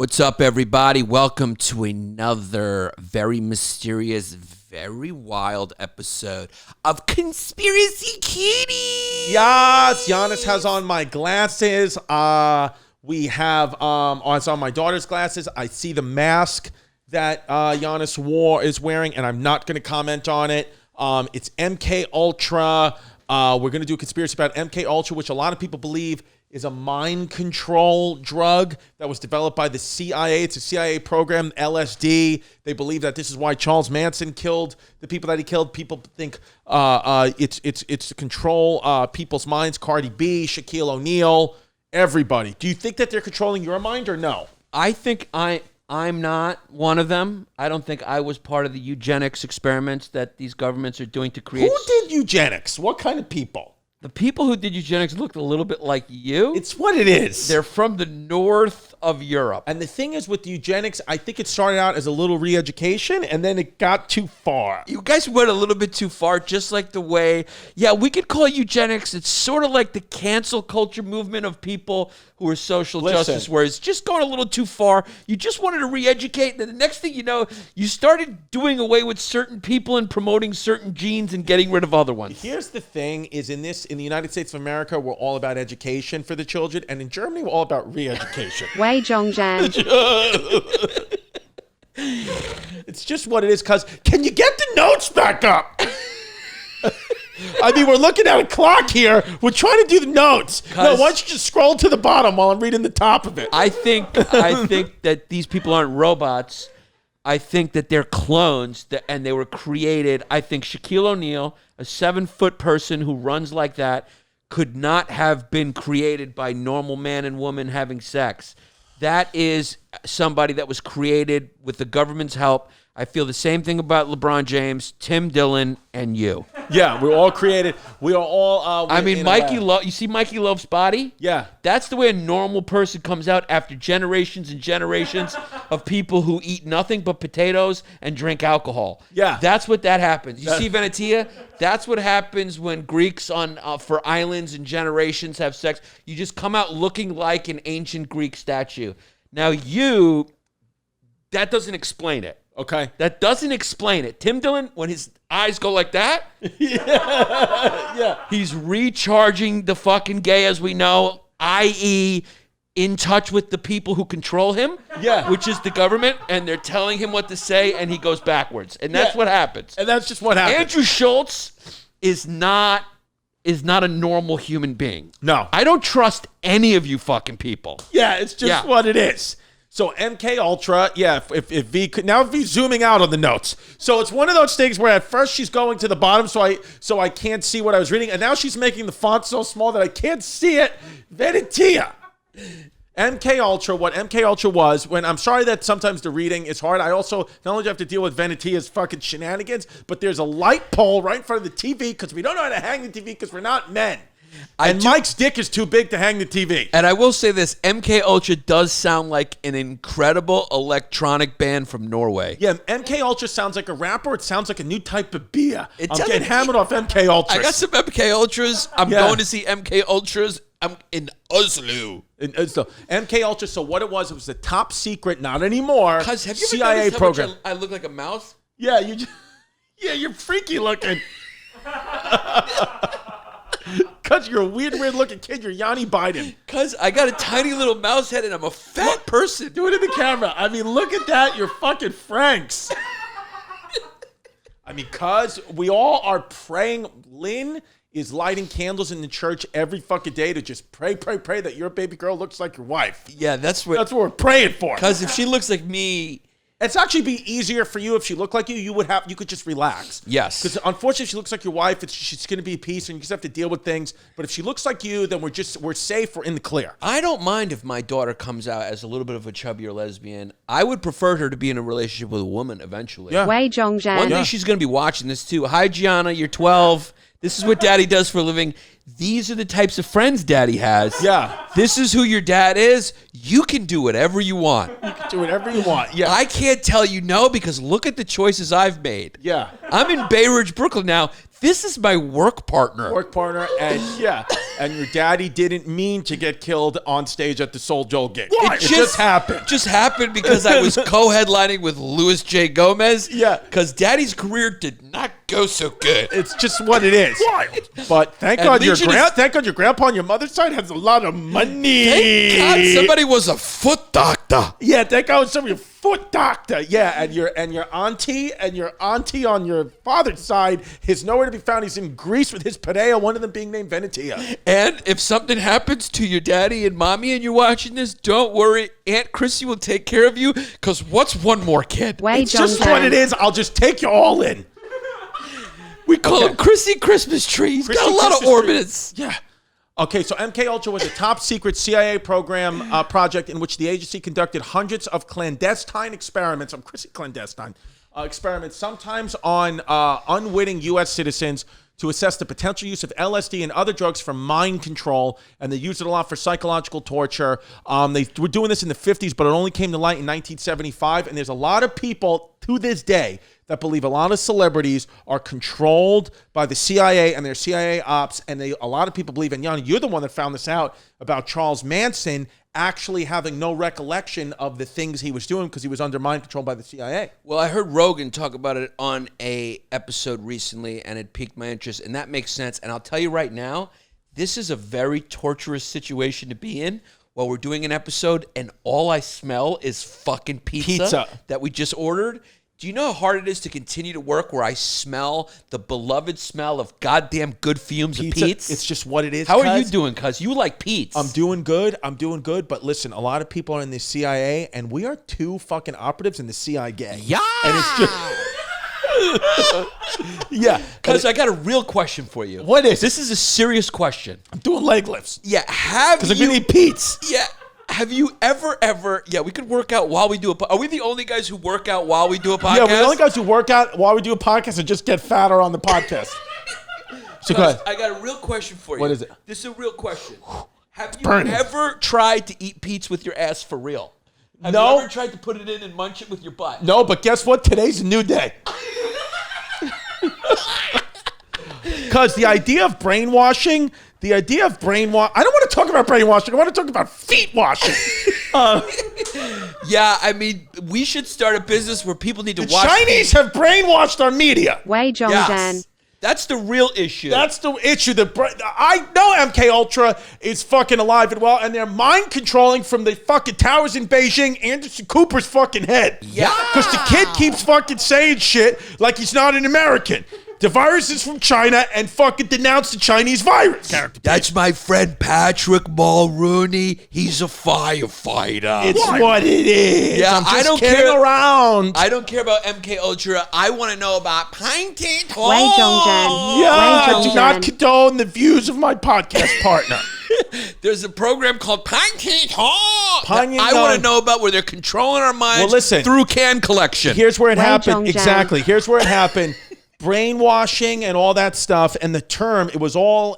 What's up, everybody? Welcome to another very mysterious, very wild episode of Conspiracy Cuties. Yes, Yannis has on my glasses. We have it's on my daughter's glasses. I see the mask that Yannis is wearing, and I'm not going to comment on it. It's MK Ultra. We're going to do a conspiracy about MK Ultra, which a lot of people believe is a mind control drug that was developed by the CIA. It's a CIA program, LSD. They believe that this is why Charles Manson killed the people that he killed. People think it's to control people's minds. Cardi B, Shaquille O'Neal, everybody. Do you think that they're controlling your mind or no? I think I'm not one of them. I don't think I was part of the eugenics experiments that these governments are doing to create. Who did eugenics? What kind of people? The people who did eugenics looked a little bit like you. It's what it is. They're from the north of Europe. And the thing is with eugenics, I think it started out as a little re-education, and then it got too far. You guys went a little bit too far, just like the way, we could call eugenics, it's sort of like the cancel culture movement of people who are social justice warriors. Just going a little too far. You just wanted to re-educate, and the next thing you know, you started doing away with certain people and promoting certain genes and getting rid of other ones. Here's the thing, is in the United States of America, we're all about education for the children, and in Germany, we're all about re-education. Wei Zhongzhan. It's just what it is, cuz can you get the notes back up? I mean, we're looking at a clock here. We're trying to do the notes. No, why don't you just scroll to the bottom while I'm reading the top of it? I think that these people aren't robots. I think that they're clones, and they were created. I think Shaquille O'Neal, a 7-foot person who runs like that, could not have been created by normal man and woman having sex. That is somebody that was created with the government's help. I feel the same thing about LeBron James, Tim Dillon, and you. Yeah, we're all created. We are all... Mikey Love. You see Mikey Love's body? Yeah. That's the way a normal person comes out after generations and generations of people who eat nothing but potatoes and drink alcohol. Yeah. That's what that happens. You see Venetia? That's what happens when Greeks for islands and generations have sex. You just come out looking like an ancient Greek statue. Now that doesn't explain it. Okay. That doesn't explain it. Tim Dillon, when his eyes go like that, yeah, he's recharging the fucking gay, as we know, i.e., in touch with the people who control him, which is the government, and they're telling him what to say, and he goes backwards. And that's what happens. And that's just what happens. Andrew Schultz is not a normal human being. No. I don't trust any of you fucking people. Yeah, it's just what it is. So MK Ultra, if V could, now V's zooming out on the notes. So it's one of those things where at first she's going to the bottom so I can't see what I was reading, and now she's making the font so small that I can't see it. Venetia. MK Ultra, what MK Ultra was, I'm sorry that sometimes the reading is hard. I also not only do I have to deal with Venetia's fucking shenanigans, but there's a light pole right in front of the TV because we don't know how to hang the TV because we're not men. Mike's dick is too big to hang the TV. And I will say this, MK Ultra does sound like an incredible electronic band from Norway. Yeah, MK Ultra sounds like a rapper. It sounds like a new type of beer. I'm getting hammered off MK Ultras. I got some MK Ultras. I'm going to see MK Ultras. I'm in Oslo. MK Ultra, so what it was a top secret, not anymore, have you CIA program. How much I look like a mouse? Yeah, you're freaky looking. Because you're a weird looking kid. You're Yanni Biden. Because I got a tiny little mouse head and I'm a fat person. Do it in the camera. I mean, look at that. You're fucking Franks. I mean, because we all are praying. Lynn is lighting candles in the church every fucking day to just pray that your baby girl looks like your wife. Yeah, that's what we're praying for. Because if she looks like me... It's actually be easier for you if she looked like you. You could just relax. Yes. Because unfortunately, if she looks like your wife, she's going to be peace, and you just have to deal with things. But if she looks like you, then we're safe. We're in the clear. I don't mind if my daughter comes out as a little bit of a chubbier lesbian. I would prefer her to be in a relationship with a woman eventually. Yeah. Wei Zhongzhan. One day she's going to be watching this too. Hi, Gianna. You're 12. This is what daddy does for a living. These are the types of friends daddy has. Yeah. This is who your dad is. You can do whatever you want. You can do whatever you want. Yeah. I can't tell you no because look at the choices I've made. Yeah. I'm in Bay Ridge, Brooklyn now. This is my work partner. And your daddy didn't mean to get killed on stage at the Soul Joel gig. It just happened. Just happened because I was co-headlining with Louis J. Gomez. Yeah. Because daddy's career did not go so good. It's just what it is. But thank God your grandpa on your mother's side has a lot of money. Thank God somebody was a foot doctor. Yeah, thank God somebody foot doctor. Yeah, and your auntie on your father's side is nowhere to be found. He's in Greece with his padea, one of them being named Venetia. And if something happens to your daddy and mommy and you're watching this, don't worry. Aunt Chrissy will take care of you because what's one more kid? It's just what it is. I'll just take you all in. We call him Chrissy Christmas Tree. He's got a lot of orbits. Yeah. Okay, so MK Ultra was a top secret CIA program project in which the agency conducted hundreds of clandestine experiments. Experiments, sometimes on unwitting U.S. citizens to assess the potential use of LSD and other drugs for mind control, and they used it a lot for psychological torture. They were doing this in the 50s, but it only came to light in 1975, and there's a lot of people to this day that believe a lot of celebrities are controlled by the CIA and their CIA ops, and a lot of people believe, and Yanni, you're the one that found this out about Charles Manson actually having no recollection of the things he was doing because he was under mind control by the CIA. Well, I heard Rogan talk about it on a episode recently, and it piqued my interest, and that makes sense. And I'll tell you right now, this is a very torturous situation to be in while we're doing an episode, and all I smell is fucking pizza. That we just ordered. Do you know how hard it is to continue to work where I smell the beloved smell of goddamn good fumes of Pete's? It's just what it is. How are you doing, cuz? You like Pete's. I'm doing good. But listen, a lot of people are in the CIA, and we are two fucking operatives in the CIA gang. Yeah. And it's just... yeah. Cuz I got a real question for you. What is? This is a serious question. I'm doing leg lifts. Yeah. Because I'm going to eat Pete's. Yeah. Have you ever, we could work out while we do a podcast. Are we the only guys who work out while we do a podcast? Yeah, we're the only guys who work out while we do a podcast and just get fatter on the podcast. So go ahead. I got a real question for you. What is it? This is a real question. Have you ever tried to eat Pete's with your ass for real? Have you ever tried to put it in and munch it with your butt? No, but guess what? Today's a new day. Because the idea of brainwashing... I don't want to talk about brainwashing. I want to talk about feet washing. Yeah, I mean, we should start a business where people need to the watch. Chinese have brainwashed our media. Yes. That's the real issue. That's the issue. I know MK Ultra is fucking alive and well, and they're mind controlling from the fucking towers in Beijing, Anderson Cooper's fucking head. Yeah. Because the kid keeps fucking saying shit like he's not an American. The virus is from China and fucking denounce the Chinese virus. That's my friend Patrick Mulrooney. He's a firefighter. It's what it is. Yeah, I'm just I don't kidding care around. I don't care about MK Ultra. I want to know about Pine Teen. Yeah, I do not condone the views of my podcast partner. There's a program called Pine Teen I want to know about where they're controlling our minds through can collection. Here's where it happened. Exactly. Here's where it happened. Brainwashing and all that stuff, and the term it was all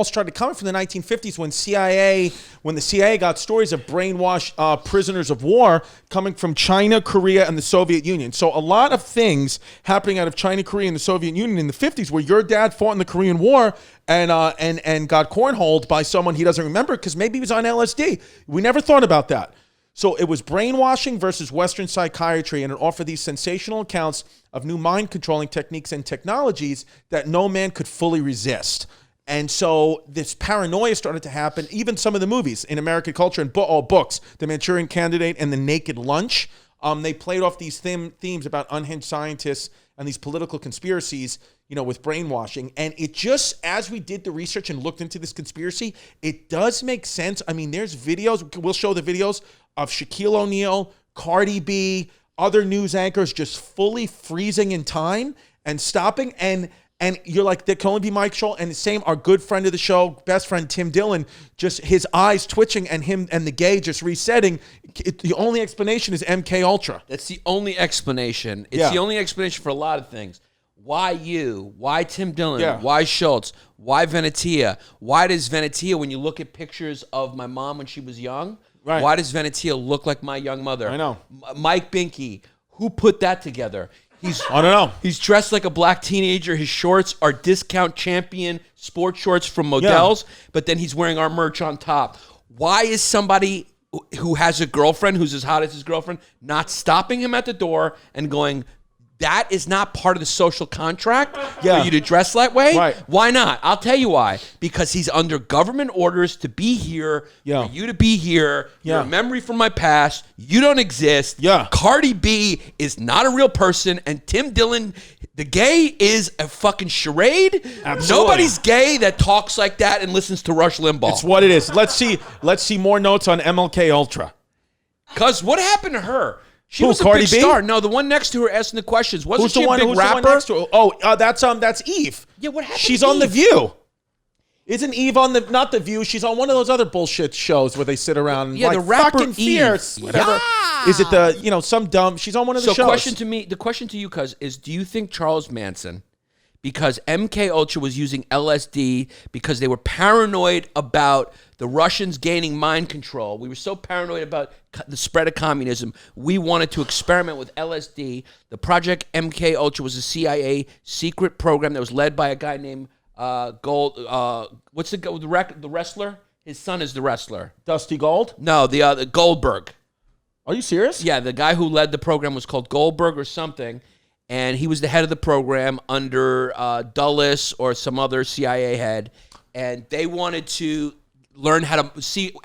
started coming from the 1950s when the CIA got stories of brainwashed prisoners of war coming from China, Korea, and the Soviet Union. So a lot of things happening out of China, Korea, and the Soviet Union in the 50s, where your dad fought in the Korean War and got cornholed by someone he doesn't remember because maybe he was on LSD. We never thought about that. So it was brainwashing versus Western psychiatry, and it offered these sensational accounts of new mind-controlling techniques and technologies that no man could fully resist. And so this paranoia started to happen. Even some of the movies in American culture and books, The Manchurian Candidate and The Naked Lunch, they played off these themes about unhinged scientists and these political conspiracies, with brainwashing. And it just, as we did the research and looked into this conspiracy, it does make sense. I mean, there's videos, we'll show the videos of Shaquille O'Neal, Cardi B, other news anchors just fully freezing in time and stopping. And you're like, there can only be Mike Scholl. And the same, our good friend of the show, best friend, Tim Dillon, just his eyes twitching and him and the gay just resetting. The only explanation is MK Ultra. That's the only explanation. It's the only explanation for a lot of things. Why you? Why Tim Dillon? Yeah. Why Schultz? Why Venetia? Why does Venetia, when you look at pictures of my mom when she was young, Right. why does Venetia look like my young mother? I know. Mike Binky, who put that together? I don't know. He's dressed like a black teenager. His shorts are discount champion sports shorts from Modell's, but then he's wearing our merch on top. Why is somebody who has a girlfriend who's as hot as his girlfriend not stopping him at the door and going, that is not part of the social contract for you to dress that way? Right. Why not? I'll tell you why. Because he's under government orders to be here, for you to be here. You're a memory from my past. You don't exist. Yeah. Cardi B is not a real person, and Tim Dillon, the gay, is a fucking charade. Absolutely. Nobody's gay that talks like that and listens to Rush Limbaugh. It's what it is. Let's see more notes on MLK Ultra. Because what happened to her? She was a Cardi big B? star. No, the one next to her asking the questions. Wasn't Who's she the a one? big Who's rapper? the one next to her? Oh, that's Eve. Yeah, what happened? She's to on The Eve? View. Isn't Eve on not The View? She's on one of those other bullshit shows where they sit around. Yeah, like, the rapper fucking Eve. fierce. Whatever. Yeah. Is it some dumb? She's on one of the shows. The question to you, cuz, is: do you think Charles Manson, because MK Ultra was using LSD because they were paranoid about the Russians gaining mind control? We were so paranoid about the spread of communism. We wanted to experiment with LSD. The Project MK Ultra was a CIA secret program that was led by a guy named what's the wrestler? His son is the wrestler. Dusty Gold? No, the Goldberg. Are you serious? Yeah, the guy who led the program was called Goldberg or something, and he was the head of the program under Dulles or some other CIA head, and they wanted to learn how to see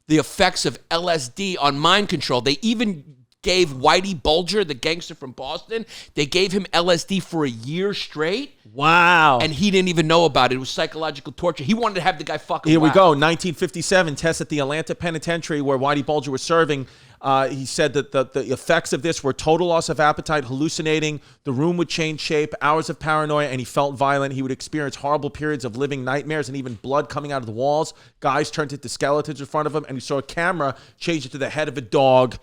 the effects of LSD on mind control. They even gave Whitey Bulger, the gangster from Boston, they gave him LSD for a year straight. Wow. And he didn't even know about it. It was psychological torture. He wanted to have the guy fucking Here we whacked. go. 1957, test at the Atlanta Penitentiary where Whitey Bulger was serving. He said that the effects of this were total loss of appetite, hallucinating, the room would change shape, hours of paranoia, and he felt violent. He would experience horrible periods of living nightmares and even blood coming out of the walls. Guys turned into skeletons in front of him, and he saw a camera change into the head of a dog.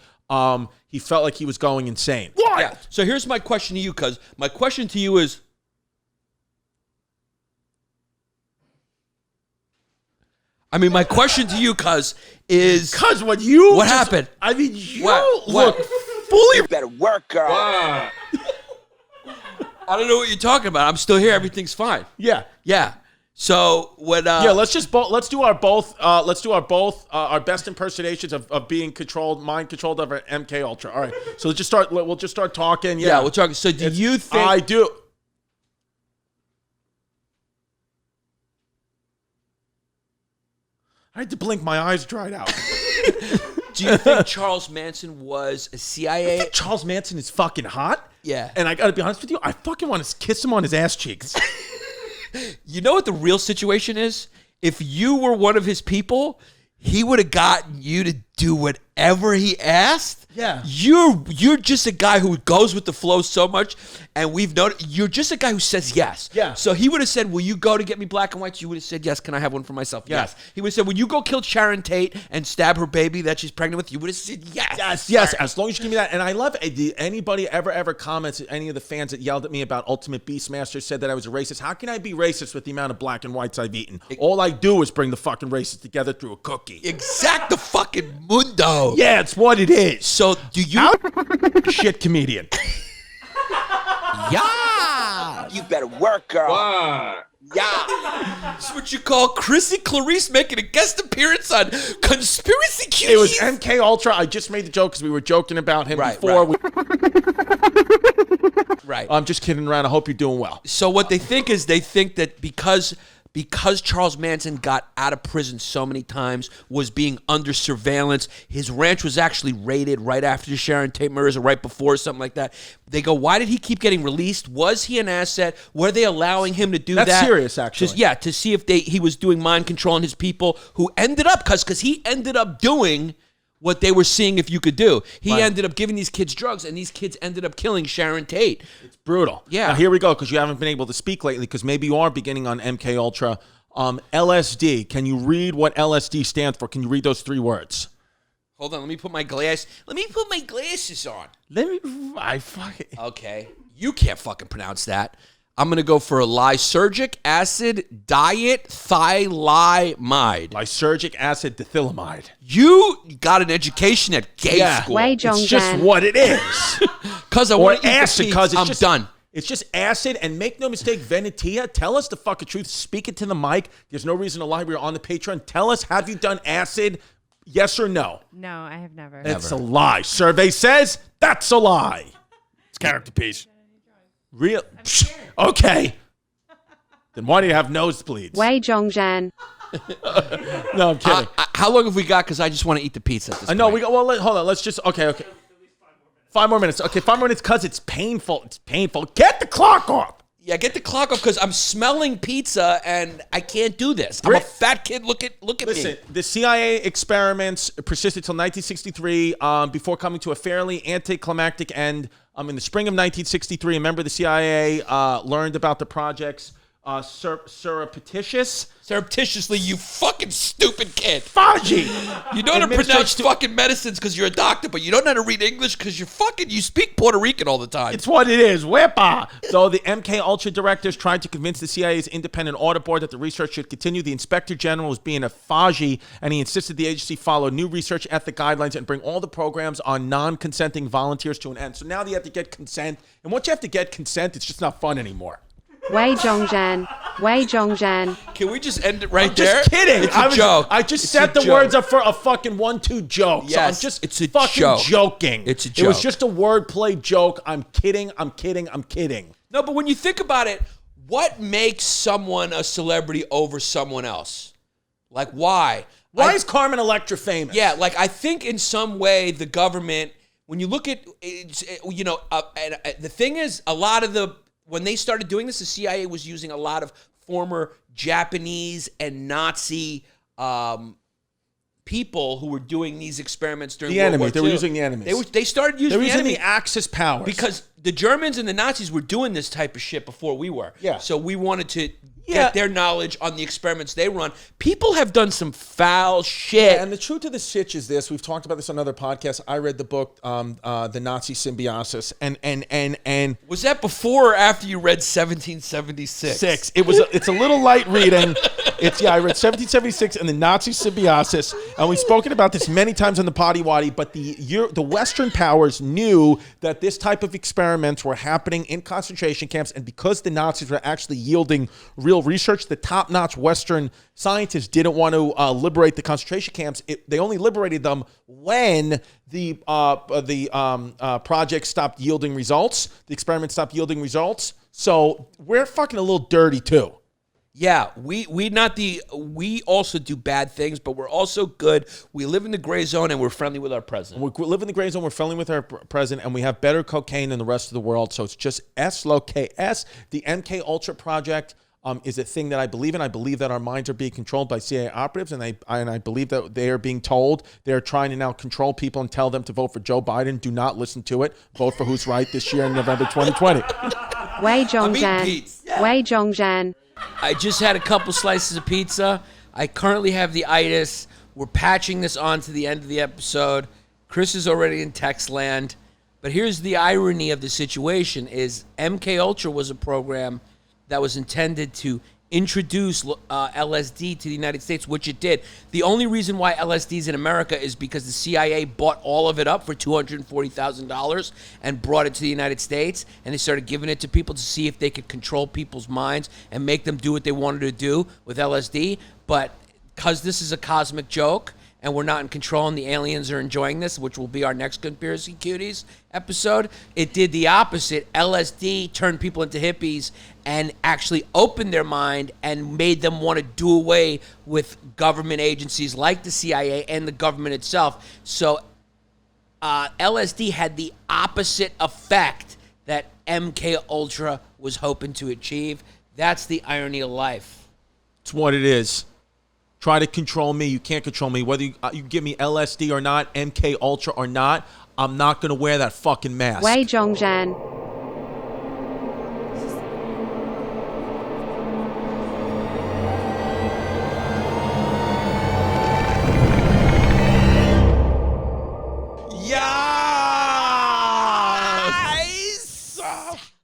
He felt like he was going insane. What? Yeah. So here's my question to you, cuz my question to you is, my question to you, cuz, is... Cuz what happened? I mean, you What? fully... You better work, girl. I don't know what you're talking about. I'm still here. Everything's fine. Yeah. Yeah. So what? Let's do our best impersonations of being mind controlled over MK Ultra. All right. So we'll just start talking. Yeah, we'll talk. So do you think I do? I had to blink. My eyes dried out. Do you think Charles Manson was a CIA? I think Charles Manson is fucking hot. Yeah. And I gotta be honest with you, I fucking want to kiss him on his ass cheeks. You know what the real situation is? If you were one of his people, he would have gotten you to do whatever he asked. Yeah. You're just a guy who goes with the flow so much, and we've noticed you're just a guy who says yes. Yeah. So he would have said, "Will you go to get me black and whites?" You would have said, "Yes." "Can I have one for myself?" Yeah. Yes. He would have said, "Will you go kill Sharon Tate and stab her baby that she's pregnant with?" You would have said, "Yes." Yes, as long as you give me that. And I love it. Did anybody ever comments, any of the fans that yelled at me about Ultimate Beastmaster said that I was a racist? How can I be racist with the amount of black and whites I've eaten? All I do is bring the fucking races together through a cookie. Exact the fucking mundo. Yeah, it's what it is. So do you... Shit comedian. Yeah. You better work, girl. Wow. Yeah. That's what you call Chrissy Clarice making a guest appearance on Conspiracy Cuties. It was MK Ultra. I just made the joke because we were joking about him before. Right. I'm just kidding around. I hope you're doing well. So what they think is that because Charles Manson got out of prison so many times, was being under surveillance, his ranch was actually raided right after the Sharon Tate murders or right before, something like that. They go, why did he keep getting released? Was he an asset? Were they allowing him to do that? That's serious, actually. To see if he was doing mind control on his people who ended up, because he ended up doing what they were seeing if you could do. He ended up giving these kids drugs, and these kids ended up killing Sharon Tate. It's brutal. Yeah. Now here we go, because you haven't been able to speak lately, because maybe you are beginning on MK Ultra. LSD. Can you read what LSD stands for? Can you read those 3 words? Hold on, let me put my glasses on. I fucking... Okay. You can't fucking pronounce that. I'm going to go for a lysergic acid diet thiamide. Lysergic acid dithylamide. You got an education at gay school. It's just what it is. Because I Or want to eat acid, the because pizza. I'm done. It's just acid, and make no mistake, Venetia, tell us the fucking truth. Speak it to the mic. There's no reason to lie. We're on the Patreon. Tell us, have you done acid? Yes or no? No, I have never. It's a lie. Survey says that's a lie. It's character piece. Real? Okay. Then why do you have nosebleeds? Wei Zhongzhan. No, I'm kidding. How long have we got? Because I just want to eat the pizza at this No, point. we got. Well, hold on. Let's just. Okay. 5 more minutes. Okay, 5 more minutes because it's painful. It's painful. Get the clock off. Yeah, get the clock off because I'm smelling pizza and I can't do this. I'm a fat kid. Look at Listen, me. the CIA experiments persisted till 1963 before coming to a fairly anticlimactic end. In the spring of 1963, a member of the CIA learned about the project's Surreptitiously, you fucking stupid kid. Faji. You know how to pronounce fucking medicines because you're a doctor, but you don't know how to read English because you speak Puerto Rican all the time. It's what it is. Wepa. So the MK Ultra directors tried to convince the CIA's independent audit board that the research should continue. The inspector general was being a Faji, and he insisted the agency follow new research ethic guidelines and bring all the programs on non-consenting volunteers to an end. So now they have to get consent. And once you have to get consent, it's just not fun anymore. Wei Zhongzhan. Wei Zhongzhan. Can we just end it right I'm there? just kidding. It's a joke. I just It's set a the joke. words up for a fucking 1-2 joke. Yes, so I'm just it's a fucking joke. joking. It's a It was joke. just a wordplay joke. I'm kidding. I'm kidding. I'm kidding. No, but when you think about it, what makes someone a celebrity over someone else? Like, why? Why is Carmen Electra famous? Yeah, like I think in some way the government, when you look at, the thing is, when they started doing this, the CIA was using a lot of former Japanese and Nazi people who were doing these experiments during The World enemy. War They II. were using the enemies. They started using They were the using enemy the Axis powers. because the Germans and the Nazis were doing this type of shit before we were. Yeah. So we wanted to Yeah. get their knowledge on the experiments they run. People have done some foul shit. And the truth of the sitch is this. We've talked about this on other podcasts. I read the book, The Nazi Symbiosis. And Was that before or after you read 1776? It's a little light reading. I read 1776 and the Nazi Symbiosis, and we've spoken about this many times on the Potty Waddy, but the Western powers knew that this type of experiments were happening in concentration camps, and because the Nazis were actually yielding real research, the top-notch Western scientists didn't want to liberate the concentration camps. They only liberated them when the project stopped yielding results. The experiment stopped yielding results. So we're fucking a little dirty too. Yeah, we also do bad things, but we're also good. We live in the gray zone and we're friendly with our president. We live in the gray zone. We're friendly with our president, and we have better cocaine than the rest of the world. So it's just S-L-O-K-S. The MK Ultra project is a thing that I believe in. I believe that our minds are being controlled by CIA operatives, and I believe that they are being told they're trying to now control people and tell them to vote for Joe Biden. Do not listen to it. Vote for who's right this year in November 2020. Wei Zhongzhan. Wei Zhongzhan. I just had a couple slices of pizza. I currently have the itis. We're patching this on to the end of the episode. Chris is already in text land. But here's the irony of the situation is MK Ultra was a program that was intended to introduce LSD to the United States, which it did. The only reason why LSD is in America is because the CIA bought all of it up for $240,000 and brought it to the United States, and they started giving it to people to see if they could control people's minds and make them do what they wanted to do with LSD. But because this is a cosmic joke and we're not in control and the aliens are enjoying this, which will be our next Conspiracy Cuties episode, it did the opposite. LSD turned people into hippies and actually opened their mind and made them want to do away with government agencies like the CIA and the government itself. So LSD had the opposite effect that MK Ultra was hoping to achieve. That's the irony of life. It's what it is. Try to control me. You can't control me. Whether you give me LSD or not, MK Ultra or not, I'm not going to wear that fucking mask. Wei Zhongzhan.